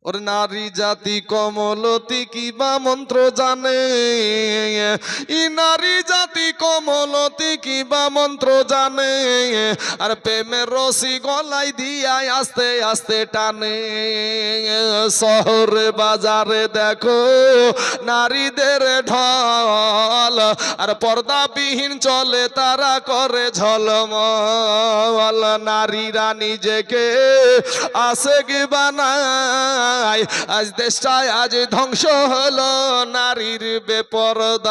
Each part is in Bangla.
ওর নারী জাতি কমলতি কিবা মন্ত্র জানে, ই নারী জাতি কমলতি কিবা মন্ত্র জানে, আর প্রেমের রশি গলাই দিয়াই আস্তে আস্তে টানে। শহরে বাজারে দেখো নারীদের ঢল, আর পর্দাবিহীন চলে তারা করে ঝলমল। নারীরা নিজেকে আশেক বানায়, আজ দেশটায় আজ ধ্বংস হলো নারীর বেপরদায়।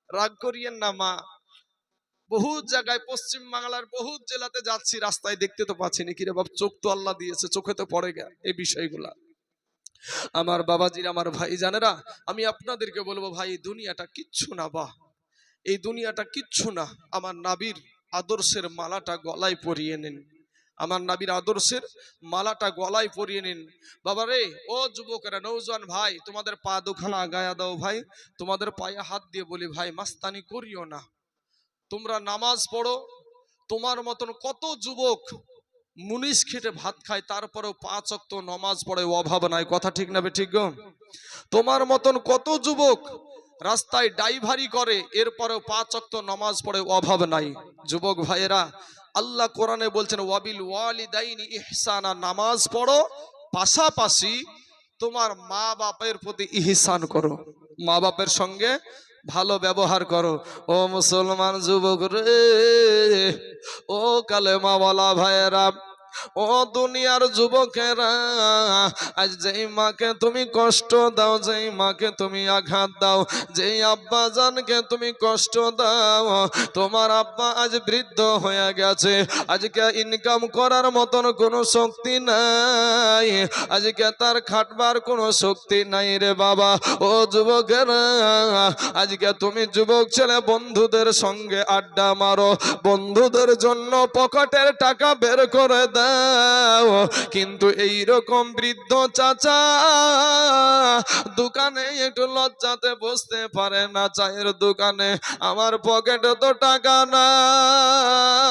রাগ করিয়েন না মা, বহু জায়গায় পশ্চিম বাংলার বহু জেলাতে যাচ্ছি, রাস্তায় দেখতে তো পাচ্ছি না। কিরে বাপ, চোখ তো আল্লাহ দিয়েছে, চোখে তো পড়ে গেল এই বিষয়গুলা। আমার বাবাজির, আমার ভাই জানেরা, আমি আপনাদেরকে বলবো ভাই, দুনিয়াটা কিচ্ছু না, বাহ এই দুনিয়াটা কিচ্ছু না। আমার নাবির আদর্শের মালাটা গলায় পরিয়ে নিন, আমার নাবির আদর্শের মালাটা গলায় পরিয়ে নিন। বাবারে, ও যুবকেরা, নৌজওয়ান ভাই, তোমাদের পা দুখানা আগায়া দাও ভাই, তোমাদের পায়ে হাত দিয়ে বলি ভাই, মাস্তানি করিও না, তোমরা নামাজ পড়ো। তোমার মতন কত যুবক মুনিশ খেটে ভাত খায়, তারপরেও 5 ওয়াক্ত নামাজ পড়ে, অভাব নাই, কথা ঠিক না ঠিক গো? তোমার মতন কত যুবক রাস্তায় ড্রাইভারি করে, এরপরেও 5 ওয়াক্ত নামাজ পড়ে, অভাব নাই। যুবক ভাইয়েরা, আল্লাহ কোরআনে বলছেন ওয়াবিল ওয়ালিদাইনি ইহসানা, নামাজ পড়ো, পাশাপাশি তোমার মা বাপের প্রতি ইহসান করো, মা বাপের সঙ্গে ভালো ব্যবহার করো। ও মুসলমান যুবক রে, ও কালেমা ওয়ালা ভাইয়েরা, ও দুনিয়ার যুবকেরা, আজ যেই মাকে তুমি কষ্ট দাও, যেই মাকে তুমি আঘাত দাও, যেই আব্বা জানকে তুমি কষ্ট দাও, তোমার আব্বা আজ বৃদ্ধ হয়ে গেছে, আজকে ইনকাম করার মতন কোনো শক্তি নাই, আজকে তার খাটবার কোনো শক্তি নাই রে বাবা। ও যুবকেরা, আজকে তুমি যুবক ছেলে বন্ধুদের সঙ্গে আড্ডা মারো, বন্ধুদের জন্য পকেটের টাকা বের করে দাও, কিন্তু এই রকম বৃদ্ধ চাচা দোকানে একটু লজ্জাতে বসতে পারে না, চায়ের দোকানে, আমার পকেটে তো টাকা নাই,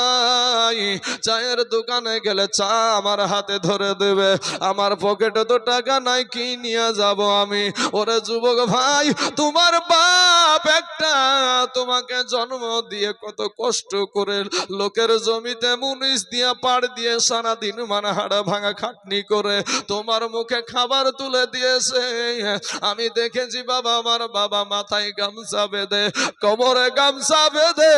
চায়ের দোকানে গেলে চা আমার হাতে ধরে দেবে, আমার পকেটে তো টাকা নাই, কি নিয়ে যাব আমি? ওরে যুবক ভাই, তোমার বাপ একটা তোমাকে জন্ম দিয়ে কত কষ্ট করে লোকের জমিতে মুনিশ দিয়ে পাড় দিয়ে সারাদিন মানে হাড়া ভাঙা খাটনি করে তোমার মুখে খাবার তুলে দিয়েছে। আমি দেখেছি বাবা, আমার বাবা মাথায় গামছা বেঁধে, কোমরে গামছা বেঁধে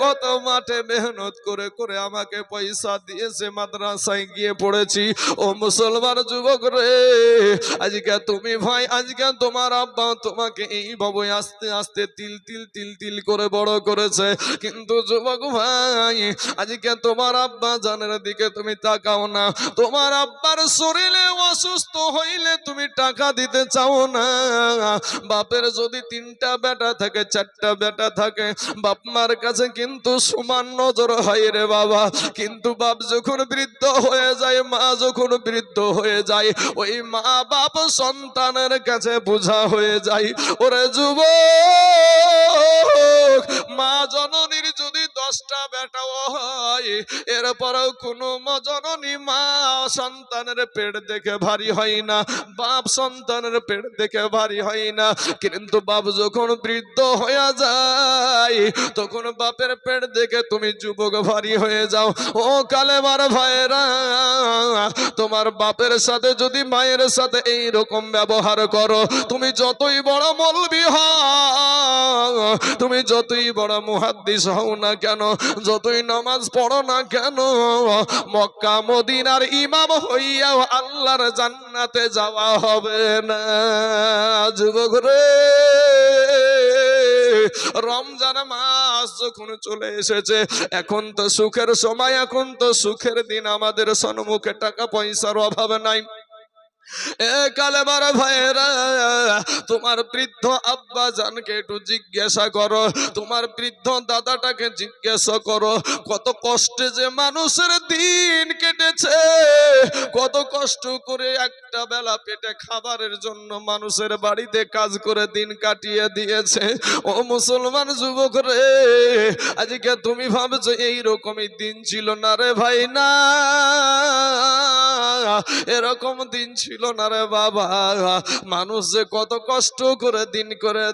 কত মাঠে মেহনত করে করে আমাকে পয়সা দিয়েছে, মাদ্রাসায় গিয়ে পড়েছি। ও মুসলমান যুবক রে, আজকে তুমি ভাই, আজকে তোমার আব্বা তোমাকে এইভাবে আস্তে আস্তে তিল তিল তিল তিল করে বড় করেছে, কিন্তু যুবক ভাই, আজকে তোমার আব্বা জানের দিকে তুমি তাকাও না, তোমার আব্বার শরীরে অসুস্থ হইলে তুমি টাকা দিতে চাও না। বাপের যদি 3টা বেটা থাকে, 4টা বেটা থাকে, বাপ মার কাছে কিন্তু সমান নজর হয় রে বাবা, কিন্তু বাপ যখন বৃদ্ধ হয়ে যায়, মা যখন বৃদ্ধ হয়ে যায়, ওই মা বাপ সন্তানের কাছে বোঝা হয়ে যায়। ওরে যুবক, মা জননীর যদি 10টা বেটাও হয়, এরপরেও কোনো জননী মা সন্তানের পেট দেখে ভারী হয় না, বাপ সন্তানের পেট দেখে ভারী হয় না, কিন্তু বাপ যখন বৃদ্ধ হয়ে যায়, তখন বাপের পেট দেখে তুমি যুবক ভারী হয়ে যাও। ও কালেমার ভাইরা, তোমার বাপের সাথে যদি মায়ের সাথে এই রকম ব্যবহার করো, তুমি যতই বড় মৌলবি হও, তুমি যতই বড় মুহাদ্দিস হও না কেন, যতই নামাজ পড়ো না কেন, মক্কা মদিনার ইমাম হইয়াও আল্লাহর জান্নাতে যাওয়া হবে না। যুবক রে, রমজান মাস যখন চলে এসেছে, এখন তো সুখের সময়, এখন তো সুখের দিন, আমাদের সম্মুখে টাকা পয়সার অভাব নাই, এ কালেমার ভাইরা, তোমার বৃদ্ধ আব্বা জানকে একটু জিজ্ঞাসা করো, তোমার বৃদ্ধ দাদাটাকে জিজ্ঞাসা করো, কত কষ্টে যে মানুষের দিন কেটেছে, কত কষ্ট করে একটা বেলা পেটে খাবারের জন্য মানুষের বাড়িতে কাজ করে দিন কাটিয়ে দিয়েছে। ও মুসলমান যুবক রে, আজকে তুমি ভাবছো এইরকমই দিন ছিল না রে ভাই, না এরকম দিন ছিল না রে বাবা। মানুষ যে কত কষ্ট করে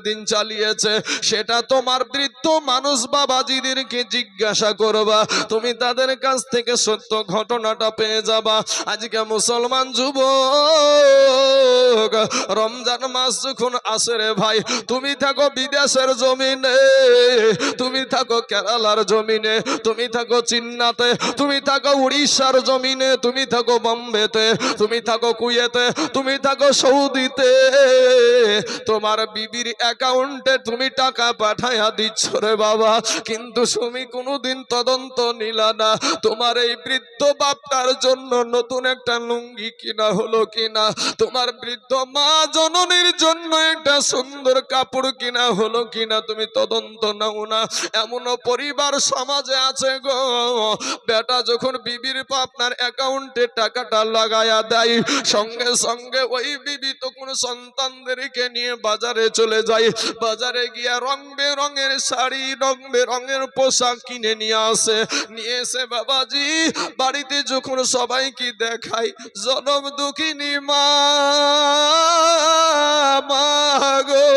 দিন চালিয়েছে সেটা তোমার বৃদ্ধ মানুষ বাবাজিদেরকে জিজ্ঞাসা করবা, তুমি তাদের কাছ থেকে সত্য ঘটনাটা পেয়ে যাবা। আজকে মুসলমান যুবক, রমজান মাস যখন আসে রে ভাই, তুমি থাকো বিদেশের জমিনে, তুমি থাকো কেরালার জমিনে, তুমি থাকো চিন্নাতে, তুমি থাকো উড়িষ্যার জমিনে, তুমি থাকো বোম্বেতে, তুমি থাকো কুয়েতে, তুমি থাকো সৌদিতে, তোমার বিবির অ্যাকাউন্টে তুমি টাকা পাঠাইয়া দিচ্ছ রে বাবা, কিন্তু তুমি কোনোদিন তদন্ত নিলা না তোমার এই বৃদ্ধ বাপটার জন্য নতুন একটা লুঙ্গি কিনা হলো কিনা, তোমার বৃদ্ধ মা জননীর জন্য একটা সুন্দর কাপড় কিনা হলো কিনা, তুমি তদন্ত নাও না। এমনও পরিবার সমাজে আছে গো, বেটা যখন বিবির আপনার অ্যাকাউন্টে টাকাটা লাগায়া দেয়, সঙ্গে সঙ্গে ওই বিবি তখন সন্তানদেরকে নিয়ে বাজারে চলে যায়, বাজারে গিয়া রং বেরঙের শাড়ি, রং বেরঙের পোশাক কিনে নিয়ে আসে, নিয়ে এসে বাবাজি বাড়িতে যখন সবাইকে দেখায়, জনম দুঃখিনী মা গো,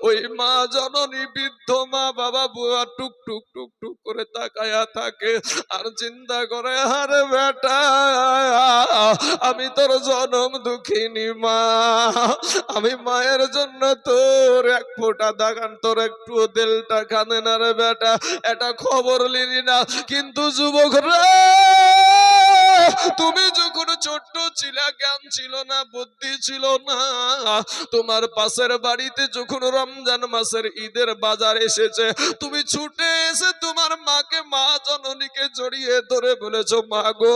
ওই মা জননী বৃদ্ধ মা বাবা বুয়া টুক টুক টুক টুক করে তাকায়া থাকে আর চিন্তা করে, আরে বেটা আমি তোর জনম দুঃখিনী মা, আমি মায়ের জন্য তোর এক ফোঁটা দাগান, তোর একটু দিলটা কাঁদে না রে বেটা, এটা খবর লিনি না। কিন্তু যুবক রে, তুমি যখন ছোট্ট ছিল, জ্ঞান ছিল না, বুদ্ধি ছিল না, তোমার পাশের বাড়িতে যখন রমজান মাসের ঈদের বাজার এসেছে, তুমি ছুটে এসে তোমার মাকে, মা জননীকে জড়িয়ে ধরে বলেছো, মা গো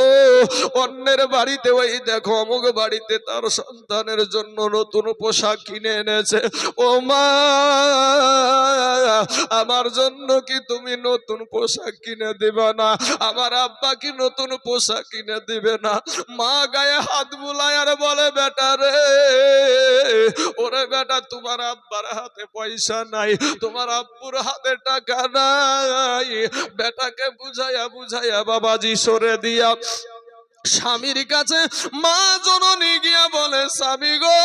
অন্যের বাড়িতে ওই দেখো অমুক বাড়িতে তার সন্তানের জন্য নতুন পোশাক কিনে এনেছে, ও মা আমার জন্য কি তুমি নতুন পোশাক কিনে দিবে না? আমার আব্বা কি নতুন পোশাক কিনে দিবে না? মা গায়ে হাত বুলায় আর বলে, বেটা রে, ওরে বেটা তোমার আব্বার হাতে পয়সা নাই, তোমার আব্বুর হাতে টাকা নাই, বেটাকে বুঝাইয়া বুঝাইয়া বাবাজি সরে দিয়া স্বামীর কাছে মা জননী গিয়া বলে, স্বামী গো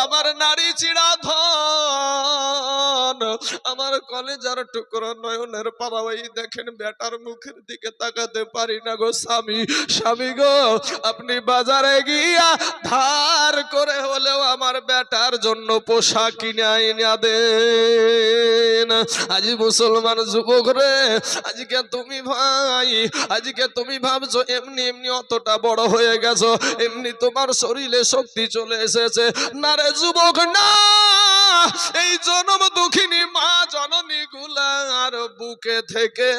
আমার নারী চিড়া ধন, আমার কলেজার টুকরো নয়নের পাড়াই দেখেন বেটার মুখের দিকে তাকাতে পারি না গো স্বামী, স্বামী গো আপনি বাজারে গিয়া ধার করে হলেও আমার বেটার জন্য পোশাক কিনে আইনা দেন। আজ মুসলমান যুবক রে, আজকে তুমি ভাই, আজকে তুমি ভাবছো এমনি এমনি অতটা বড় হয়ে গেছো, এমনি তোমার শরীরে শক্তি চলে এসেছে, না রে যুবক না, এই জনম দুঃখিনী মা জননী গুলার বুকে থেকে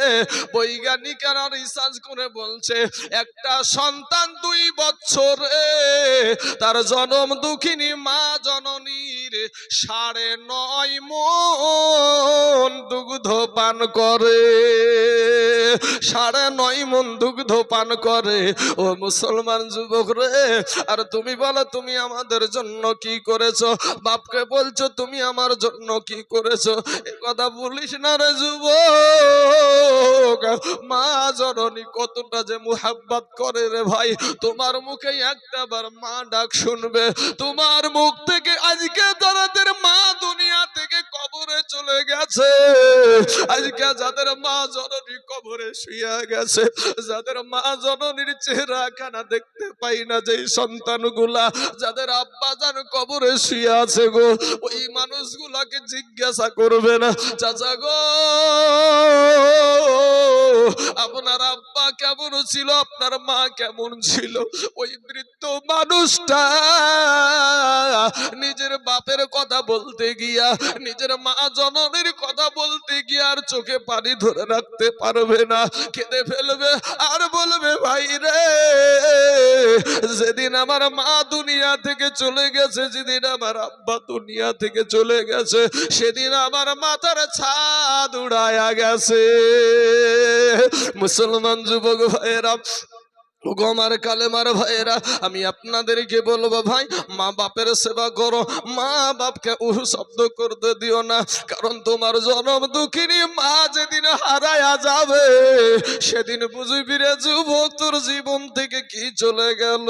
বৈজ্ঞানিকরা রিসার্চ করে বলছে, একটা সন্তান 2 বছরে তার জনম দুঃখিনী মা জননীর 9.5 মণ দুগ্ধ পান করে, 9.5 মণ দুগ্ধ পান করে। ও মুসলমান যুবক রে, আর তুমি বলো তুমি আমাদের জন্য কি করেছো? বাপকে বলছো তুমি আমার জন্য কি করেছো? এ কথা বলিস না রে যুবক, মা জননী কতটা যে মুহাব্বত করে রে ভাই, তোমার মুখে একটাবার মা ডাক শুনবে, তোমার মুখ থেকে আজকে যাদের মা দুনিয়া থেকে কবরে চলে গেছে, আজকে যাদের মা জননী কবরে শুয়ে গেছে, যাদের মা জননীর চেহারা খানা দেখতে পাই না, যেই সন্তানগুলা যাদের আব্বা জান কবরে শুয়ে আছে গো, ওই মানুষগুলাকে জিজ্ঞাসা করবে না, চাচা গো আপনার আব্বা কেমন ছিল, আপনার মা কেমন ছিল? ওই বৃদ্ধ মানুষটা নিজের বাপের কথা বলতে গিয়া, নিজের মা জননীর কথা বলতে গিয়া আর চোখে পানি ধরে রাখতে পারবে না, কেঁদে ফেলবে আর বলবে, ভাই রে যেদিন আমার মা দুনিয়া থেকে চলে গেছে, যেদিন আমার আব্বা দুনিয়া থেকে চলে গেছে, সেদিন আমার মাথার ছাদ উড়ায়া গেছে। মুসলমান যুবক ভাইয়েরা, ওগো আমার কালেমার ভাইয়েরা, আমি আপনাদেরকে বলবো ভাই, মা বাপের সেবা করো, মা বাপকে শব্দ করতে দিও না। কারণ তোমার জনম দুঃখিনী মা যেদিন হারায়া যাবে, সেদিন বুঝবি রে যুবক, তোর জীবন থেকে কি চলে গেল।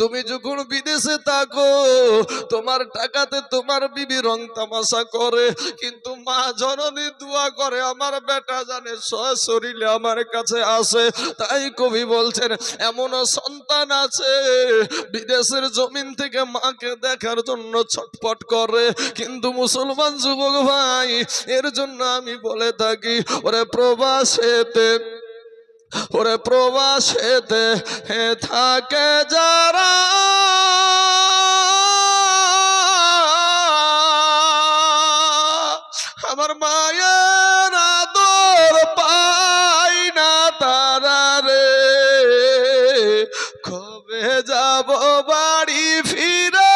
তুমি যখন বিদেশে থাকো, তোমার টাকাতে তোমার বিবি রং তামাশা করে, কিন্তু মা জননী দোয়া করে আমার বেটা জানে সশরীরে আমার কাছে আসে। তাই কবি বলছেন, এমন সন্তান আছে বিদেশের জমিন থেকে মাকে দেখার জন্য ছটফট করে। কিন্তু মুসলমান যুবক ভাই, এর জন্য আমি বলে থাকি, ওরে প্রবাসেতে, ওরে প্রবাসেতে থাকে যারা, আমার মায়ের আদর পাই না তারা রে, কবে যাব বাড়ি ফিরে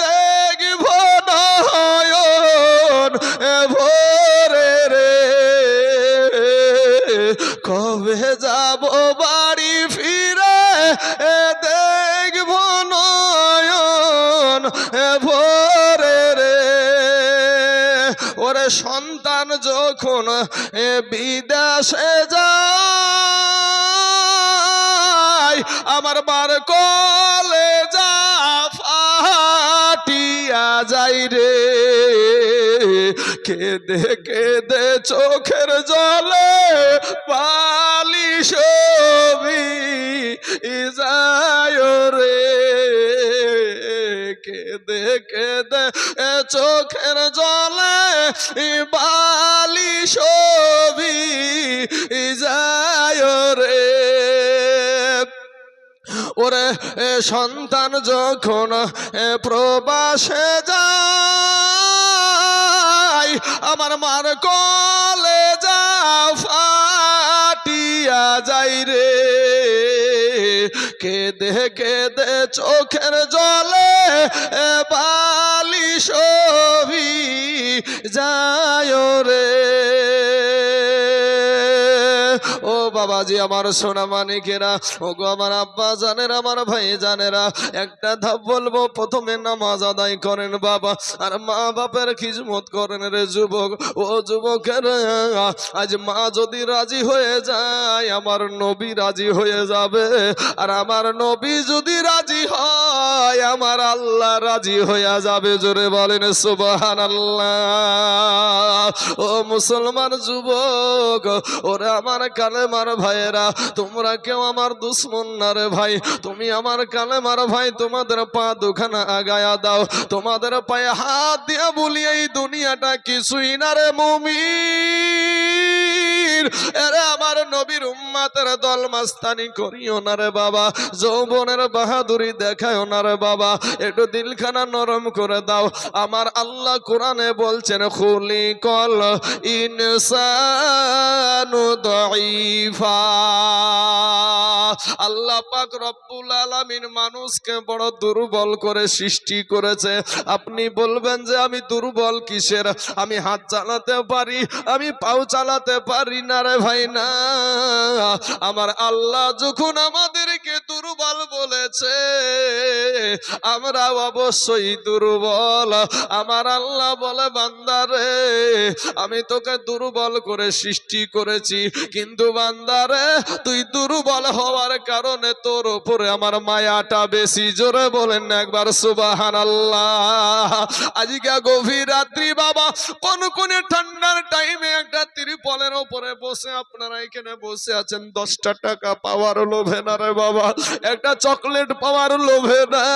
দেখব নয়ন ভোরে রে, কবে যাব বাড়ি ফিরে দেখব নয়ন ভোরে রে। ওরে সন্তান যখন বিদেশে যায়, আমার মার কোলে যা ফাটিয়া যাই রে, কেঁদে কেঁদে চোখের জলে বালি ছবি যায় রে, কেঁদে কেঁদে চোখের জলে বালি ছবি যায় রে। ওরে সন্তান যখন প্রবাসে যায়, আমার মার কোলে যা ফাটিয়া যাই রে, কেঁদে কেঁদে চোখের জলে বালি ছবি যায় রে। ও বাবাজি আমার সোনা মানিকেরা, ও গো আমার আব্বা জানেরা, আমার ভাই জানেরা, একটা ধাপ বলবো, প্রথমে নামাজ আদায় করেন বাবা, আর মা বাপের খিদমত করেন রে যুবক। ও যুবকেরা, আজ মা যদি রাজি হয়ে যায়, আমার নবী রাজি হয়ে যাবে, আর আমার নবী যদি রাজি হয়, আমার আল্লাহ রাজি হয়ে যাবে। জোরে বলেন সুবহানাল্লাহ। ও মুসলমান যুবক, ওরে আমার কালেমার ভাইয়েরা, তোমরা কেউ আমার দুশ্মন না রে ভাই, তুমি আমার কালেমার ভাই, তোমাদের পা দুখানা আগায়া দাও, তোমাদের পায়ে হাত দিয়া বলি, এই দুনিয়াটা কিছুই না রে মুমিন। এরে আমার নবীর উম্মতের দল মাস্তানি করিও না রে বাবা, যৌবনের বাহাদুরি দেখায়ও না রে বাবা, একটু দিলখানা নরম করে দাও। আমার আল্লাহ কোরআনে বলছেন, খুলিকাল ইনসানু দাঈফা। আল্লাহ পাক রব্বুল আলামিন মানুষকে বড় দুর্বল করে সৃষ্টি করেছে। আপনি বলবেন যে আমি দুর্বল কিসের, আমি হাত চালাতে পারি, আমি পাও চালাতে পারি না রে ভাই না। আমার আল্লাহ যখন আমাদেরকে দুর্বল বলেছে, আমরা অবশ্যই দুর্বল। আমার আল্লাহ বলে, বান্দারে আমি তোকে দুর্বল করে সৃষ্টি করেছি, কিন্তু বান্দারে তুই দুর্বল হওয়ার কারণে তোর উপরে আমার মায়াটা বেশি। জোরে বলেন না একবার সুবহানাল্লাহ। আজকে গভীর রাত্রি বাবা, কোন ঠান্ডার টাইমে একটা ত্রিপলের উপরে বসে আপনারা এখানে বসে আছেন, 10টা টাকা পাওয়ার লোভে না রে বাবা, একটা চকলেট পাওয়ার লোভে না।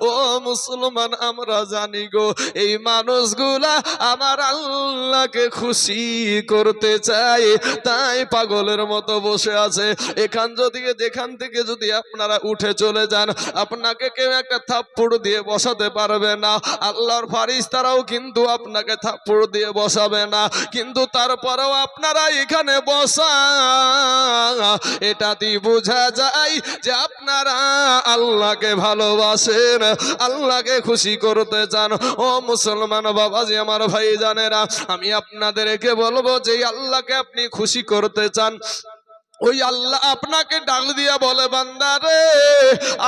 ও মুসলমান, আমরা জানি গো এই মানুষগুলা আমার আল্লাহকে খুশি করতে চায়, তাই পাগলের মতো বসে আছে। যেখান থেকে যদি আপনারা উঠে চলে যান, আপনাকে কেউ একটা থাপ্পড় দিয়ে বসাতে পারবে না। আল্লাহর ফারিস্তারাও কিন্তু আপনাকে থাপ্পড় দিয়ে বসাবে না। কিন্তু তারপরেও আপনারা এখানে বসা, এটাতেই বোঝা যায় যে আপনারা আল্লাহকে ভালোবাসেন, আল্লাহকে খুশি করতে চান। ও মুসলমান বাবাজি, আমার ভাই জানেরা, আমি আপনাদেরকে বলবো যে আল্লাহকে আপনি খুশি করতে চান, ওই আল্লাহ আপনাকে ডাক দিয়া বলে, বান্দা রে,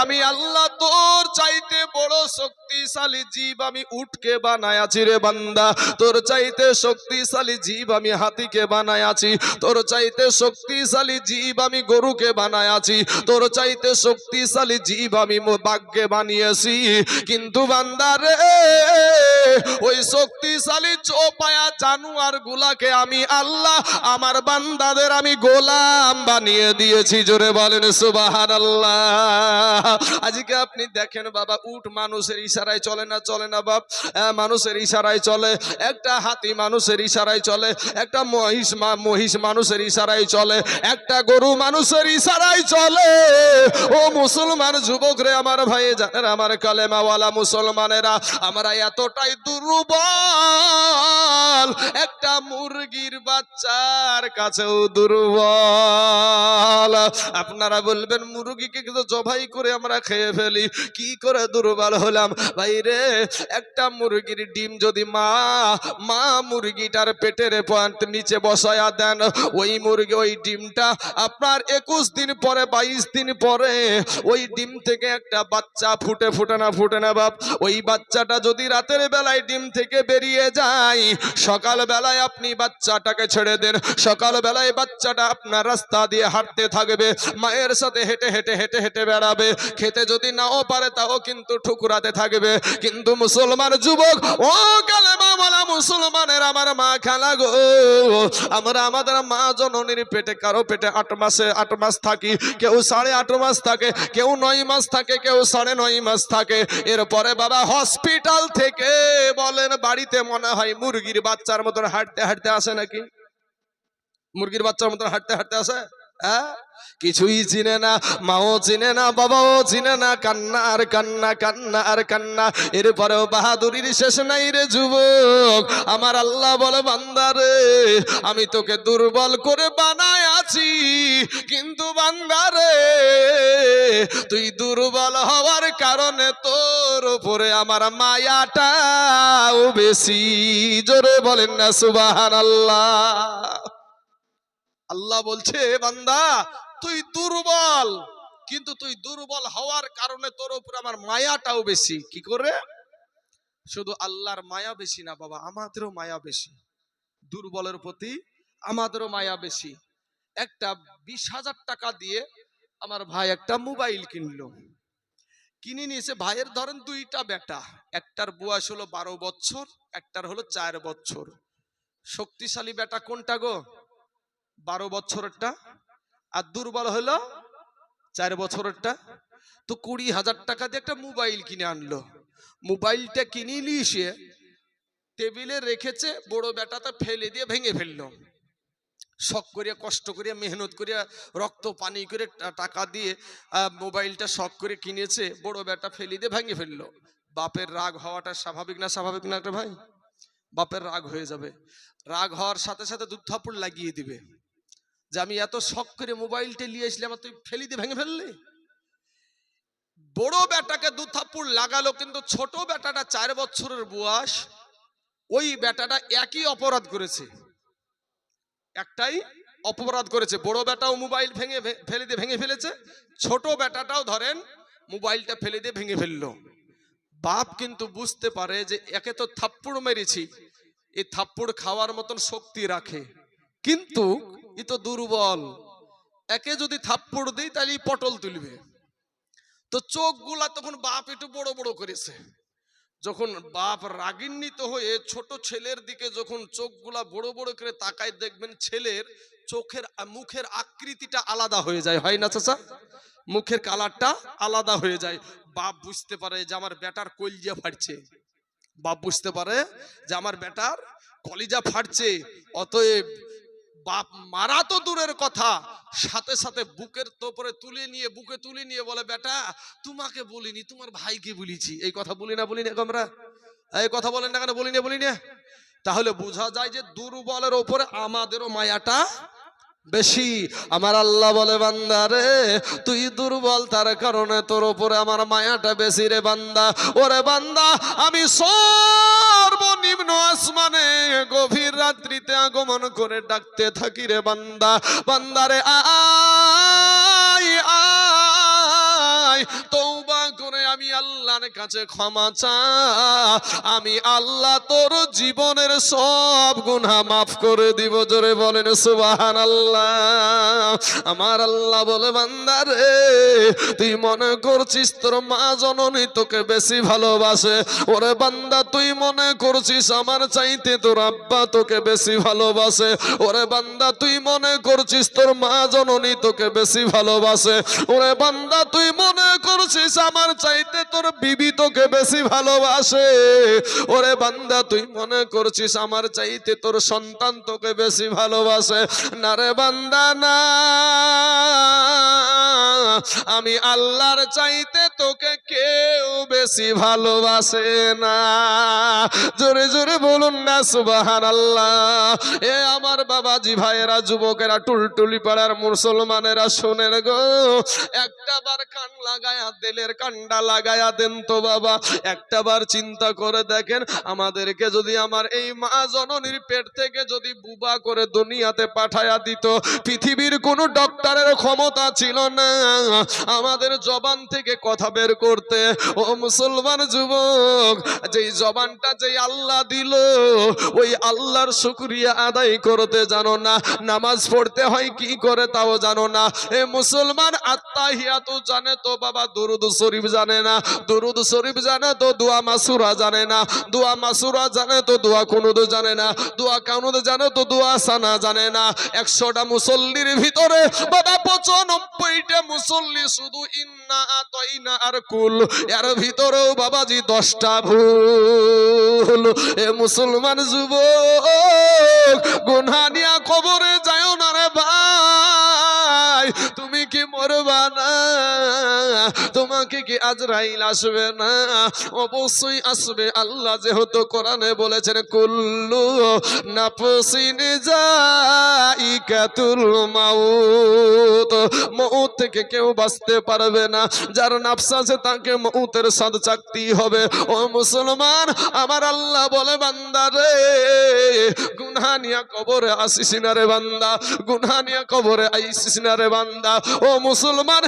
আমি আল্লাহ তোর চাইতে বড় শক্তিশালী জীব আমি উটকে বানায় আছি রে বান্দা। তোর চাইতে শক্তিশালী জীব আমি হাতিকে বানায় আছি, তোর চাইতে শক্তিশালী জীব আমি গরুকে বানায় আছি, তোর চাইতে শক্তিশালী জীব আমি বাঘকে বানিয়েছি। কিন্তু বান্দা রে, ওই শক্তিশালী চোপায়া জানোয়ার গুলাকে আমি আল্লাহ আমার বান্দাদের আমি গোলাম বানিয়ে দিয়েছি। জোরে বলেন সুবহানাল্লাহ। আজকে আপনি দেখেন বাবা, উট মানুষের ইশারায় চলে না? চলে না বাপ? মানুষের ইশারায় চলে। একটা হাতি মানুষের ইশারায় চলে, একটা মহিষ মানুষের ইশারায় চলে, একটা গরু মানুষের ইশারায় চলে। ও মুসলমান যুবক রে, আমার ভাই জানেন, আমার কালেমাওয়ালা মুসলমানেরা, আমরা এতটাই দুর্বল, একটা মুরগির বাচ্চার কাছেও দুর্বল। আপনারা বলবেন মুরগিকে কিন্তু জবাই করে আমরা খেয়ে ফেলি, কি করে দুর্বল হলাম? ভাইরে, একটা মুরগির ডিম যদি মা মুরগিটার পেটের নিচে বসায়া দেন, ওই মুরগি ওই ডিমটা আপনার 21 দিন পরে 22 দিন পরে ওই ডিম থেকে একটা বাচ্চা ফুটে না বাপ? ওই বাচ্চাটা যদি রাতের বেলায় ডিম থেকে বেরিয়ে যায়, সকাল বেলায় আপনি বাচ্চাটাকে ছেড়ে দেন, সকাল বেলায় বাচ্চাটা আপনার রাস্তা দিয়ে হাঁটতে থাকবে, মায়ের সাথে হেঁটে হেঁটে হেঁটে হেঁটে বেড়াবে, খেতে যদি নাও পারে তাও কিন্তু ঠুকরাতে থাকবে। কিন্তু মুসলমান যুবক, ও কালেমাওয়ালা মুসলমানের আমার মা খালা গো, আমরা আমাদের মা জননীর পেটে, কারো পেটে 8 মাস থাকি, কেউ 8.5 মাস থাকে, কেউ 9 মাস থাকে, কেউ 9.5 মাস থাকে। এরপরে বাবা হসপিটাল থেকে বলেন বাড়িতে মনে হয় মুরগির বাচ্চার মতন হাঁটতে হাঁটতে আসে নাকি? মুরগির বাচ্চার মতন হাঁটতে হাঁটতে আসে? হ্যাঁ, কিছুই চিনে না, মাও চিনে না, বাবাও চিনে না, কান্না আর কান্না, কান্না আর কান্না। এরপরেও বাহাদুরির শেষ নাই রে যুবক। আমার আল্লাহ বলে, বান্দা রে, আমি তোকে দুর্বল করে বানায় আছি, কিন্তু বান্দা রে, তুই দুর্বল হওয়ার কারণে তোর উপরে আমার মায়াটাও বেশি। জোরে বলেন না সুবহানাল্লাহ। আল্লাহ বলছে, বান্দা তুই দুর্বল, কিন্তু তুই দুর্বল হওয়ার কারণে তোর উপরে আমার মায়াটাও বেশি। কি করে? শুধু আল্লাহর মায়া বেশি না বাবা, আমাদেরও মায়া বেশি। দুর্বলের প্রতি আমাদেরও মায়া বেশি। একটা 20,000 টাকা দিয়ে আমার ভাই একটা মোবাইল কিনলো, কিনে নিয়েছে। ভাইয়ের ধরেন 2টা বেটা, একটার বয়স হলো 12 বছর, একটার হলো 4 বছর। শক্তিশালী বেটা কোনটা গো? 12 বছরেরটা। আর দুর্বল হলো 4 বছরেরটা। তো 20,000 টাকা দিয়ে একটা মোবাইল কিনে আনলো। মোবাইলটা কিনে নিয়ে টেবিলে রেখেছে, বড় বেটাটা ফেলে দিয়ে ভেঙে ফেললো। শখ করিয়া, কষ্ট করিয়া, মেহনত করিয়া, রক্ত পানি করে টাকা দিয়ে মোবাইলটা শখ করে কিনেছে, বড় বেটা ফেলে দিয়ে ভেঙে ফেললো। বাপের রাগ হওয়াটা স্বাভাবিক না? স্বাভাবিক না রে ভাই? বাপের রাগ হয়ে যাবে, রাগ হওয়ার সাথে সাথে 2 থাপ্পড় লাগিয়ে দিবে যে আমি এত শখ করে মোবাইলটা নিয়ে আসলাম, তুই ফেলে দিয়ে ভেঙে ফেললি। বড় বেটাকে 2 থাপ্পড় লাগালো, কিন্তু ছোট বেটাটা 4 বছরের বয়স, ওই বেটাটা একই অপরাধ করেছে, একটাই অপরাধ করেছে। বড় বেটাও মোবাইল ফেলে দিয়ে ভেঙে ফেলেছে, ছোট বেটাটাও ধরেন মোবাইলটা ফেলে দিয়ে ভেঙে ফেললো। বাপ কিন্তু বুঝতে পারে যে একে তো থাপ্পড় মেরেছি, এই থাপ্পড় খাওয়ার মতন শক্তি রাখে, কিন্তু এ তো দুর্বল, একে যদি থাপ্পড় দিই তাহলে পটল তুলবে। তো চোখগুলা তখন বাপ একটু বড় বড় করেছে। যখন বাপ রাগান্বিত হয়ে ছোট ছেলের দিকে যখন চোখগুলা বড় বড় করে তাকায়, দেখবেন ছেলের চোখের মুখের আকৃতিটা আলাদা হয়ে যায়, হয় না চাচা? মুখের কালারটা আলাদা হয়ে যায়। বাপ বুঝতে পারে যে আমার বেটার কলিজা ফাটছে, বাপ বুঝতে পারে যে আমার বেটার কলিজা ফাটছে। অতএব বাপ মারা তো দূরের কথা, সাথে সাথে বুকের তোপরে তুলে নিয়ে, বুকে তুলে নিয়ে বলে, বেটা তোমাকে বলিনি, তোমার ভাইকে বলেছি। এই কথা বলি না আমরা? এই কথা বলেন না কেন? বলি না। তাহলে বোঝা যায় যে দুর্বলের ওপরে আমাদেরও মায়াটা বেশি। আমার আল্লাহ বলে, বান্দা রে তুই দুর্বল, তার কারণে তোর উপরে আমার মায়াটা বেশি রে বান্দা। ওরে বান্দা, আমি সর্বনিম্ন আসমানে গভীর রাত্রিতে আগমন করে ডাকতে থাকি রে বান্দা, বান্দারে আয় আয়, তওবা করে আমি আল্লাহর কাছে ক্ষমা চা। আমি আল্লাহ তোর জীবনের সব গুনাহ মাফ করে দিব। জোরে বলেন সুবহানাল্লাহ। আমার আল্লাহ বলে, বান্দা রে তুই মনে করছিস তোর মা জননী তোকে বেশি ভালোবাসে। ওরে বান্দা, তুই মনে করছিস আমার চাইতে তোর আব্বা তোকে বেশি ভালোবাসে। ওরে বান্দা, তুই মনে করছিস তোর মা জননী তোকে বেশি ভালোবাসে। ওরে বান্দা, তুই মনে করছিস আমার চাইতে তোর বিবি তোকে বেশি ভালোবাসে। ওরে বান্দা, তুই মনে করছিস আমার চাইতে তোর সন্তান তোকে বেশি ভালোবাসে। না রে বান্দা না, আমি আল্লাহর চাইতে তোকে কেউ বেশি ভালোবাসে না। জোরে জোরে বলুন না সুবহানাল্লাহ। এ আমার বাবাজি ভাইয়েরা, যুবকেরা, টুলটুলি পাড়ার মুসলমানেরা, শোনেন গো, একটা বার কান লাগায়া, দিলের কানটা লাগায়া দেন তো বাবা। একটা বার চিন্তা করে দেখেন, আমাদেরকে যদি আমার এই মা জননীর পেট থেকে যদি বুবা করে দুনিয়াতে পাঠায়া দিত, পৃথিবীর কোন ডক্টরের ক্ষমতা ছিল না আমাদের জবান থেকে কথা বের করতে। ও মুসলমান যুবক, যেই জবানটা যেই আল্লাহ দিল, ওই আল্লাহর শুকরিয়া আদায় করতে জানো না, নামাজ পড়তে হয় কি করে তাও জানো না। এ মুসলমান, আত্তাহিয়াতু জানে তো বাবা, দুরুদ শরীফ জানে না, দুরুদ শরীফ জানে তো দোয়া মাসুরা জানে না, দোয়া মাসুরা জানে তো দোয়া কুনুদ জানে না, দোয়া কানুদ জানে তো দোয়া সানা জানে না। 100টা মুসল্লির ভিতরে বাবা 95টা মুসল্লি শুধু ইন্না আতাইনা আর কুল, এর ভিতরেও বাবাজি 10টা ভুল। এ মুসলমান যুবক, গুনাহ নিয়া কবরে যাও না রে ভাই। তুমি কি মরবা না? তোমাকে কি আজরাইল আসবে না? অবশ্যই আসবে। আল্লাহ যেহেতু কোরআনে বলেছেন, কুল্লু নাফসিন যায়িকাতুল মাউত, মউত থেকে কেউ বাঁচতে পারবে না। যার নাফস আছে তাকে মউতের স্বাদ চাকতেই হবে। ও মুসলমান, আমার আল্লাহ বলে, বান্দা রে গুনাহ নিয়া কবরে আসিস না রে বান্দা, গুনাহ নিয়া কবরে আইসিস না রে বান্দা। ও মুসলমান,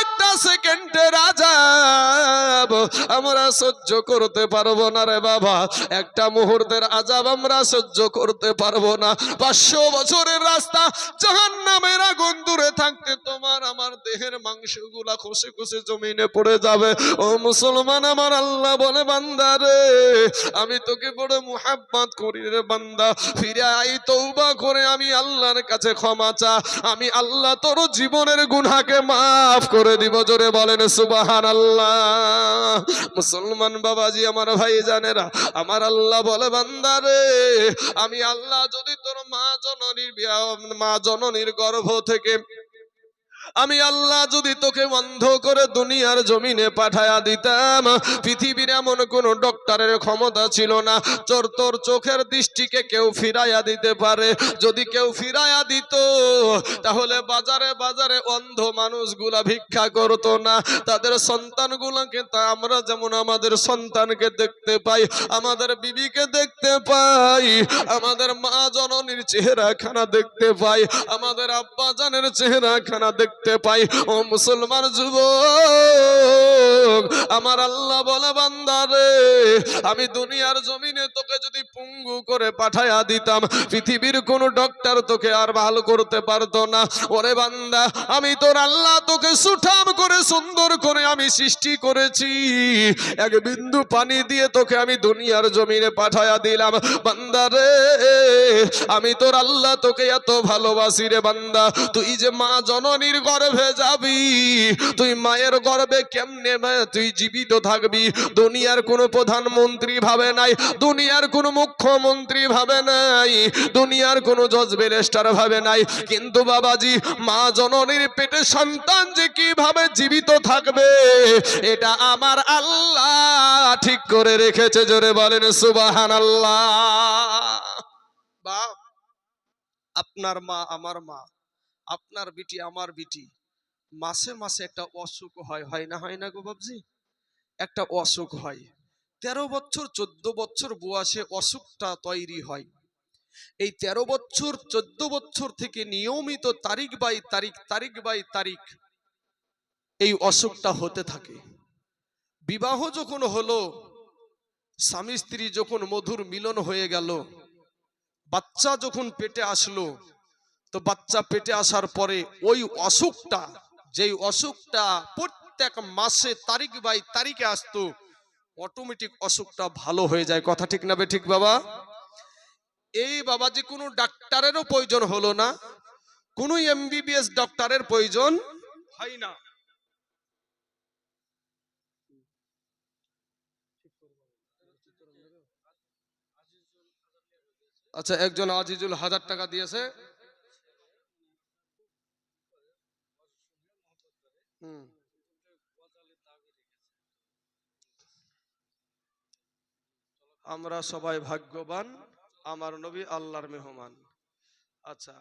একটা সেকেন্ডের আযাব আমরা সহ্য করতে পারবো না রে বাবা, একটা মুহূর্তের আযাব আমরা সহ্য করতে পারবো না। 500 বছরের রাস্তা, জাহান্নামের আগুন দূরে থাকতে তোমার আমার দেহের মাংসগুলা খসে খসে জমিনে পড়ে যাবে। ও মুসলমান, আমার আল্লাহ বলে, বান্দা রে আমি তোকে বড় মুহাব্বত করি রে বান্দা, ফিরে আই, তওবা করে আমি আল্লাহর কাছে ক্ষমা চা। আমি আল্লাহ তোর জীবনের গুনাহকে মাফ করে দিব। জোরে বলেন সুবহানাল্লাহ। মুসলমান বাবাজি, আমার ভাই জানেরা, আমার আল্লাহ বলে, বান্দা রে আমি আল্লাহ যদি তোর মা জননীর গর্ভ থেকে আমি আল্লাহ যদি তোকে বন্ধ করে দুনিয়ার জমিনে পাঠায়া দিতাম, পৃথিবীর এমন কোন ডক্টরের ক্ষমতা ছিল না তোর চোখের দৃষ্টিকে কেউ ফিরাইয়া দিতে পারে। যদি কেউ ফিরাইয়া দিত, তাহলে বাজারে বাজারে অন্ধ মানুষগুলা ভিক্ষা করতো না, তাদের সন্তানগুলাকে আমরা যেমন আমাদের সন্তানকে দেখতে পাই, আমাদের বিবিকে দেখতে পাই, আমাদের মা জননীর চেহারা খানা দেখতে পাই, আমাদের আব্বা জানের চেহারা খানা দেখতে দেখতে পাই। ও মুসলমান যুবক, আমার আল্লাহ বলে বান্দা রে, আমি দুনিয়ার জমিনে তোকে যদি পঙ্গু করে পাঠায়া দিতাম, পৃথিবীর কোন ডক্টর তোকে আর ভালো করতে পারতো না। ওরে বান্দা, আমি তোর আল্লাহ তোকে সুঠাম করে সুন্দর করে আমি সৃষ্টি করেছি, এক বিন্দু পানি দিয়ে তোকে আমি দুনিয়ার জমিনে পাঠায়া দিলাম। বান্দা রে, আমি তোর আল্লাহ তোকে এত ভালোবাসি রে বান্দা, তুই যে মা জননীর গর্ভে যাবি, তুই মায়ের গর্ভে কেমনে তুই জীবিত থাকবি? দুনিয়ার কোনো প্রধানমন্ত্রী ভাবে নাই, দুনিয়ার কোনো মুখ্যমন্ত্রী ভাবে নাই, দুনিয়ার কোনো জজ ব্যারিস্টার ভাবে নাই, কিন্তু বাবাজি মা জননীর পেটে সন্তান যে কিভাবে জীবিত থাকবে এটা আমার আল্লাহ ঠিক করে রেখেছে। জোরে বলেন সুবহানাল্লাহ। বাপ, আপনার মা আমার মা, আপনার বিটি আমার বিটি, মাসে মাসে একটা অসুখ হয়, হয় না? হয় না গো বাবজি? একটা অসুখ হয়, 13 বছর 14 বছর বয়সে অসুখটা তৈরি হয়। এই 13 বছর 14 বছর থেকে নিয়মিত তারিখ বাই তারিখ, তারিখ বাই তারিখ এই অসুখটা হতে থাকে। বিবাহ যখন হলো, স্বামী স্ত্রী যখন মধুর মিলন হয়ে গেল, বাচ্চা যখন পেটে আসলো, তো বাচ্চা পেটে আসার পরে ওই অসুখটা, যেই অসুখটা প্রত্যেক মাসে তারিখ বাই তারিখে আসতো, অটোমেটিক অসুখটা ভালো হয়ে যায়। কথা ঠিক না বে ঠিক বাবা? এই বাবাজি কোনো ডাক্তারেরও প্রয়োজন হলো না, কোনো এমবিবিএস ডক্টরের প্রয়োজন হয় না। আচ্ছা, একজন আজিজুল 1000 টাকা দিয়েছে। আমরা সবাই ভাগ্যবান, আমার নবী আল্লাহর মেহমান। আচ্ছা,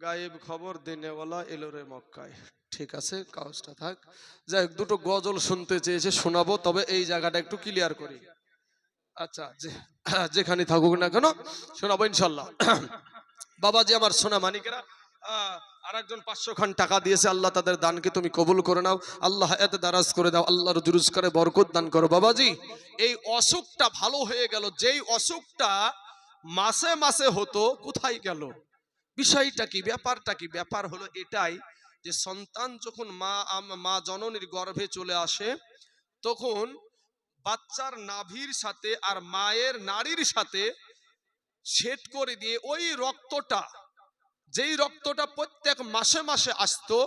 গায়েব খবর দিনেওয়ালা এলো রে মক্কায়। ঠিক আছে, কাজটা থাক। যাই হোক, দুটো গজল শুনতে চেয়েছে, শোনাবো, তবে এই জায়গাটা একটু ক্লিয়ার করি। আচ্ছা, যেখানে থাকুক না কেন শোনাবো ইনশাল্লাহ। বাবাজি আমার সোনা মানিকেরা, আরেকজন 500 খান টাকা দিয়েছে, আল্লাহ তাদের দানকে তুমি কবুল করে নাও, আল্লাহ এতে দারাজ করে দাও, আল্লাহর দুরুজ করে বরকত দান করো। বাবাজি এই অসুখটা ভালো হয়ে গেল, যেই অসুখটা মাসে মাসে হতো, কোথায় গেল? বিষয়টা কি, ব্যাপারটা কি? ব্যাপার হলো এটাই যে সন্তান যখন মা জননীর গর্ভে চলে আসে, তখন বাচ্চার নাভির সাথে আর মায়ের নাড়ির সাথে সেট করে দিয়ে ওই রক্তটা, যেই রক্তটা প্রত্যেক মাসে মাসে আসতো,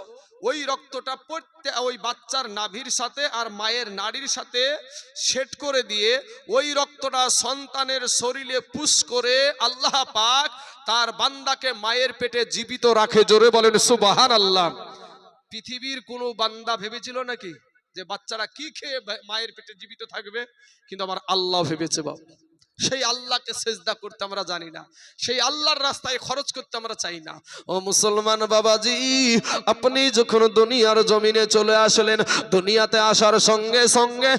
ওই রক্তটা ওই বাচ্চার নাভির সাথে আর মায়ের নাড়ির সাথে সেট করে দিয়ে ওই রক্তটা সন্তানের শরীরে পুশ করে আল্লাহ পাক তার বান্দাকে মায়ের পেটে জীবিত রাখে। জোরে বলেন সুবহানাল্লাহ। পৃথিবীর কোনো বান্দা ভেবেছিল নাকি যে বাচ্চারা কি খেয়ে মায়ের পেটে জীবিত থাকবে? কিন্তু আমার আল্লাহ ভেবেছে। বাবা, সেই আল্লাহকে সেজদা করতে আমরা জানি না, সেই আল্লাহর রাস্তায় খরচ করতে আমরা চাই না। ও মুসলমান বাবাজি, আপনি যখন দুনিয়ার জমিনে চলে আসলেন, দুনিয়াতে আসার সঙ্গে সঙ্গে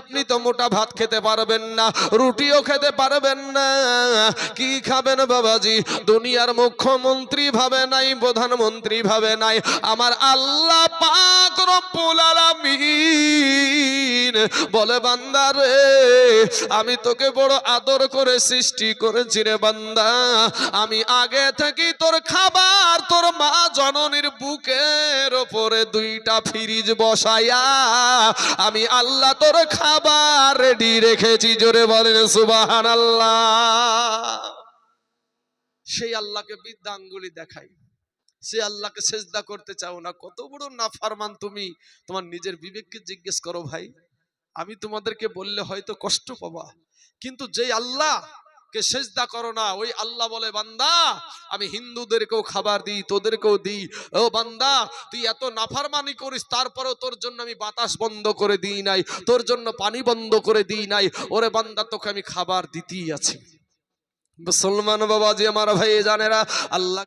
আপনি তো মোটা ভাত খেতে পারবেন না, রুটিও খেতে পারবেন না, কি খাবেন বাবাজি? দুনিয়ার মুখ্যমন্ত্রী ভাবে নাই, প্রধানমন্ত্রী ভাবে নাই, আমার আল্লাহ পাক রব্বুল আলামিন বলে বান্দা রে, আমি তোকে বড় আদর করে সৃষ্টি করেছি রে বান্দা, আমি আগে থেকে তোর খাবার তোর মা জননীর বুকের ওপরে 2টা ফ্রিজ বসায়া আমি আল্লাহ তোর খাবার রেডি রেখেছি। জোরে বলেন সুবহানাল্লাহ। সেই আল্লাহকে বিদ্যা আঙ্গুলি দেখাই, সে আল্লাহকে সেজদা করতে চাও না, কত বড় নাফরমান তুমি। তোমার নিজের বিবেককে জিজ্ঞেস করো ভাই। আমি তোমাদেরকে বললে হয়তো কষ্ট পাবা, কিন্তু যেই আল্লাহ কে সেজদা করো না, ওই আল্লাহ বলে বান্দা আমি হিন্দুদেরকেও খাবার দিই, তোদেরকেও দিই। ও বান্দা, তুই এত নাফরমানি করিস, তারপরেও তোর জন্য আমি বাতাস বন্ধ করে দিই নাই, তোর জন্য পানি বন্ধ করে দিই নাই। ওরে বান্দা, তোকে আমি খাবার দিতেই আছি। মুসলমান বাবাজি আমার ভাই জানেরা, আল্লাহ